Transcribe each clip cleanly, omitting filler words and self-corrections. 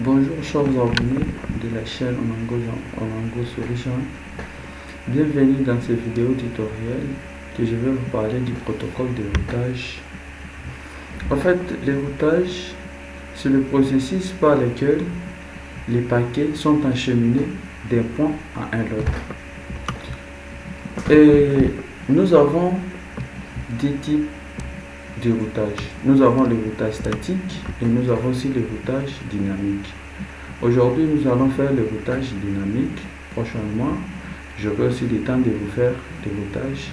Bonjour chers abonnés de la chaîne Onango Solution. Bienvenue dans cette vidéo tutoriel que je vais vous parler du protocole de routage. En fait, le routage, c'est le processus par lequel les paquets sont acheminés d'un point à un autre. Et nous avons des types de routage. Nous avons le routage statique et nous avons aussi le routage dynamique. Aujourd'hui, nous allons faire le routage dynamique. Prochainement, j'aurai aussi le temps de vous faire le routage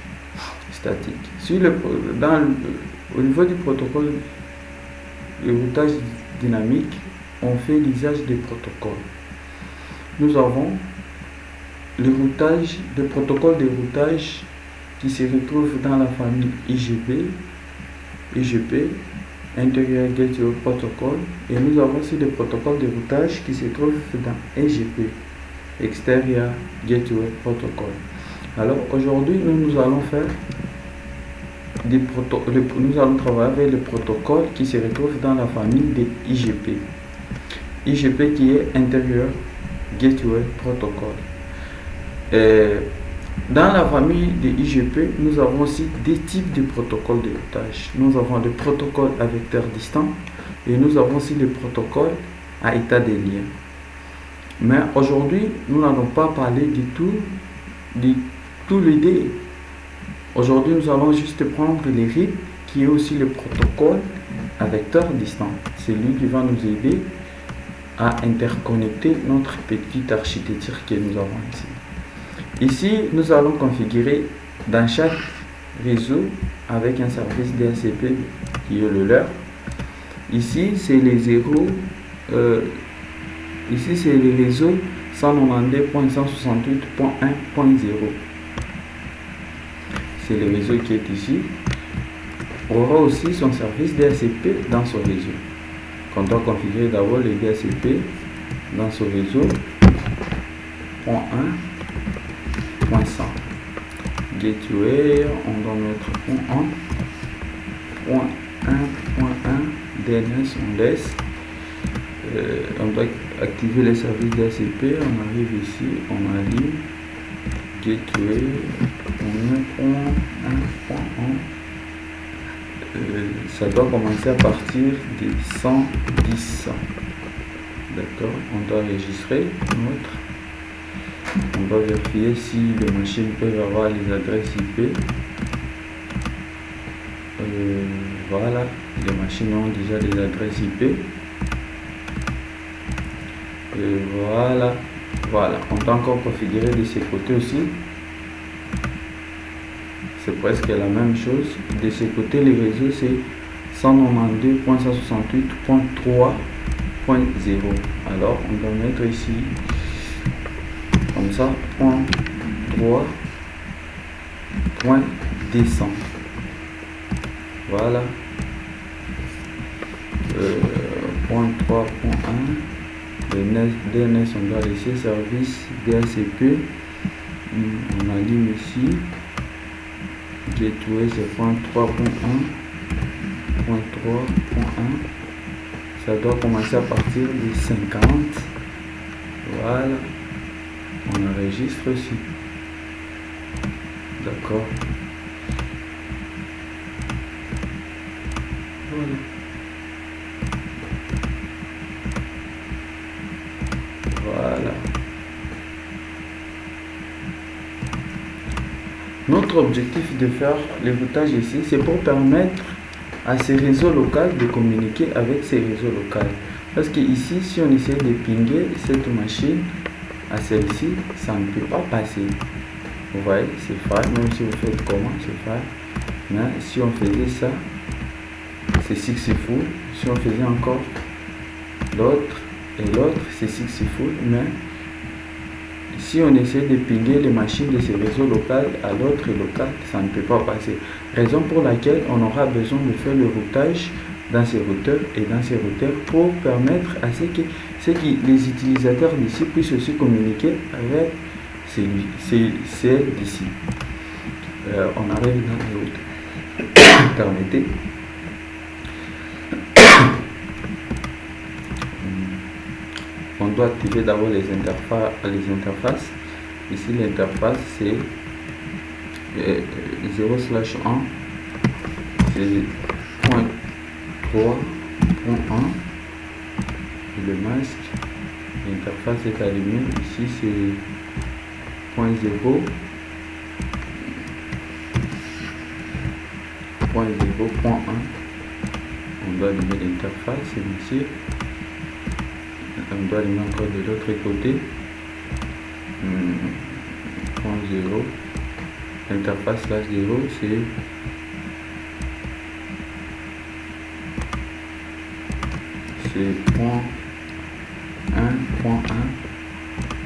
statique. Au niveau du protocole, le routage dynamique, on fait l'usage des protocoles. Nous avons le protocole de routage qui se retrouve dans la famille IGP, Interior Gateway Protocol, et nous avons aussi le protocole de routage qui se trouve dans EGP, Exterior Gateway Protocol. Alors aujourd'hui, nous allons travailler avec le protocole qui se retrouve dans la famille de IGP. IGP qui est Interior Gateway Protocol. Dans la famille de IGP, nous avons aussi des types de protocoles de routage. Nous avons le protocole à vecteur distant et nous avons aussi le protocole à état des liens. Mais aujourd'hui, nous n'allons pas parler de tous les dés. Aujourd'hui, nous allons juste prendre les RIP qui est aussi le protocole à vecteur distant. C'est lui qui va nous aider à interconnecter notre petite architecture que nous avons ici. Ici, nous allons configurer dans chaque réseau avec un service DHCP qui est le leur. Ici, c'est les zéros. Ici, c'est le réseau 192.168.1.0. C'est le réseau qui est ici. On aura aussi son service DHCP dans ce réseau. On doit configurer d'abord le DHCP dans ce réseau. Point 1. 100. Gateway, on doit mettre point 1, DNS, on laisse. On doit activer les services d'ACP, on arrive ici, on allume Gateway, on met point 1. Ça doit commencer à partir de 110. D'accord, on doit enregistrer notre. On va vérifier si les machines peuvent avoir les adresses IP. Voilà, les machines ont déjà des adresses IP. Voilà, on peut encore configurer de ces côtés aussi. C'est presque la même chose. De ce côté, les réseaux c'est 192.168.3.0. Alors, on va mettre ici comme ça, point 3, point descend. Voilà. Point 3, point 1. Le DNS, on doit laisser service DHCP. On allume ici. Gateway, c'est point 3, point 1. Point 3, point 1. Ça doit commencer à partir de 50. Voilà. On enregistre aussi. D'accord. Voilà. Voilà. Notre objectif de faire le routage ici, c'est pour permettre à ces réseaux locaux de communiquer avec ces réseaux locaux. Parce que ici, si on essaie de pinguer cette machine à celle-ci, ça ne peut pas passer. Vous voyez, c'est fade, même si vous faites comment, c'est fade. Mais si on faisait ça, c'est successful. Si on faisait encore l'autre et l'autre, c'est successful. Mais si on essaie de pinguer les machines de ces réseaux locaux à l'autre local, ça ne peut pas passer. Raison pour laquelle on aura besoin de faire le routage dans ces routeurs et dans ces routeurs pour permettre à ce que les utilisateurs d'ici puissent aussi communiquer avec celle d'ici. On arrive dans le routeur. Permettez. on doit activer d'abord les interfaces. Ici l'interface c'est 0/1, c'est .3.1 et le masque, l'interface est allumée. Ici c'est .0.1. On doit allumer l'interface, c'est ici. On doit allumer encore de l'autre côté. 0. L'interface là 0 c'est .1.1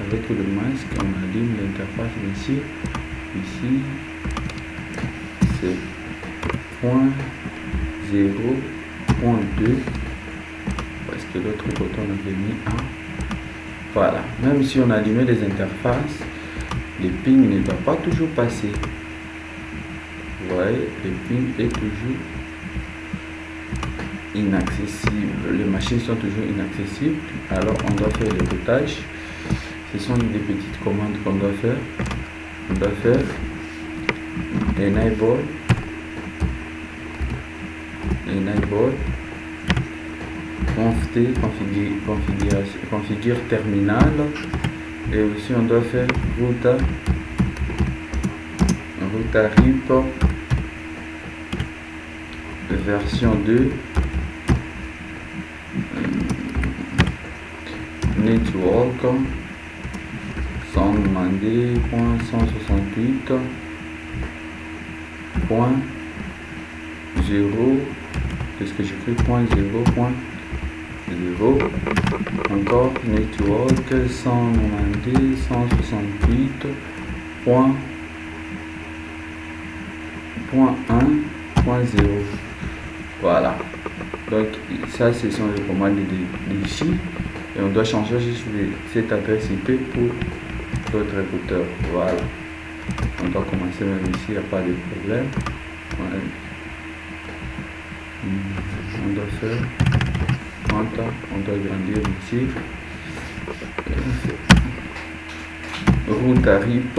avec le masque. On allume l'interface ici. Ici c'est .0.2 parce que l'autre côté on avait mis 1. Voilà, même si on allumait les interfaces, le ping ne doit pas toujours passer. Vous voyez, le ping est toujours inaccessible. Les machines sont toujours inaccessibles. Alors on doit faire le routage. Ce sont des petites commandes qu'on doit faire. On doit faire enable conft configure terminal, et aussi on doit faire routarip version 2 network 192.168.0. qu'est-ce que j'écris? .0.0 encore network 192.168.0. voilà, donc ça ce sont les commandes d'ici, et on doit changer juste cette adresse IP pour d'autres écouteurs. Voilà, on doit commencer même ici, il n'y a pas de problème. Ouais. On doit faire on doit grandir ici routarip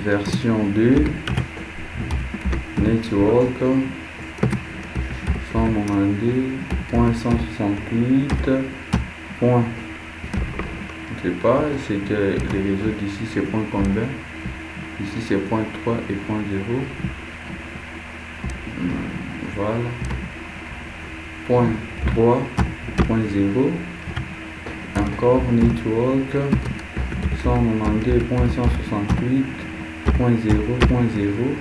version 2 network 192.168. Je sais pas, c'est que les réseaux d'ici c'est point combien? Ici c'est point 3 et point 0. Voilà. Point 3, point 0. Encore network 192.168.0.0.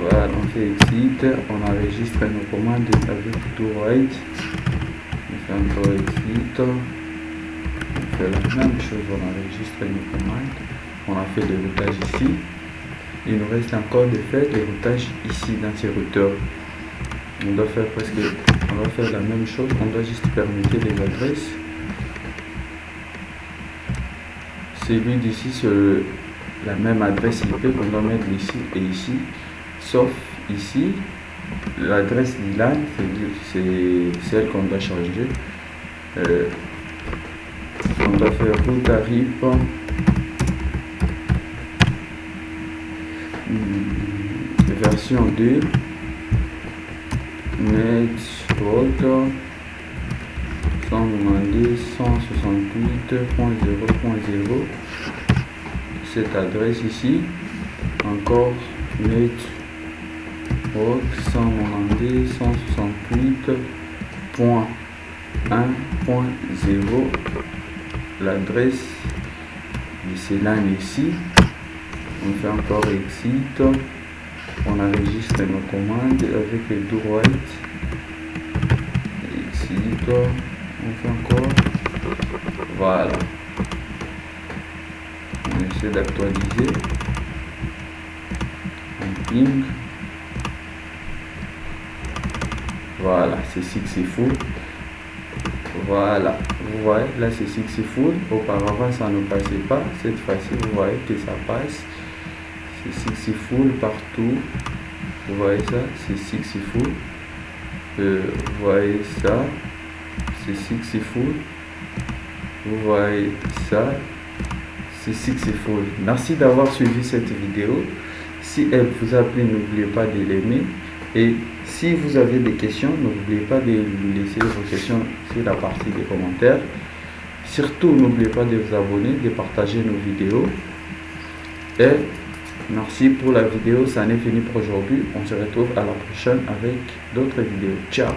Voilà, on fait exit, on enregistre nos commandes avec DoWrite. On fait encore exit. On fait la même chose, on enregistre nos commandes. On a fait le routage ici. Il nous reste encore de faire le routage ici dans ces routeurs. On doit faire la même chose. On doit juste permettre les adresses. Celui d'ici c'est la même adresse IP qu'on doit mettre ici et ici, sauf ici l'adresse LAN c'est celle qu'on doit changer. On doit faire routarip version 2 network 192.168.0.0. cette adresse ici, encore network 192.168.1.0. l'adresse de ces LAN ici. On fait encore exit, on enregistre nos commandes avec le DoWrite. Exit, on fait encore. Voilà. On essaie d'actualiser. On ping. Voilà, c'est successful. Voilà, vous voyez, là c'est successful. Auparavant ça ne passait pas. Cette fois-ci, vous voyez que ça passe. C'est successful partout. Vous voyez ça, c'est successful. Vous voyez ça, c'est Successful. Vous voyez ça, c'est Successful. Merci d'avoir suivi cette vidéo. Si elle vous a plu, n'oubliez pas de l'aimer. Et si vous avez des questions, n'oubliez pas de laisser vos questions sur la partie des commentaires. Surtout, n'oubliez pas de vous abonner, de partager nos vidéos. Et merci pour la vidéo, ça en est fini pour aujourd'hui. On se retrouve à la prochaine avec d'autres vidéos. Ciao!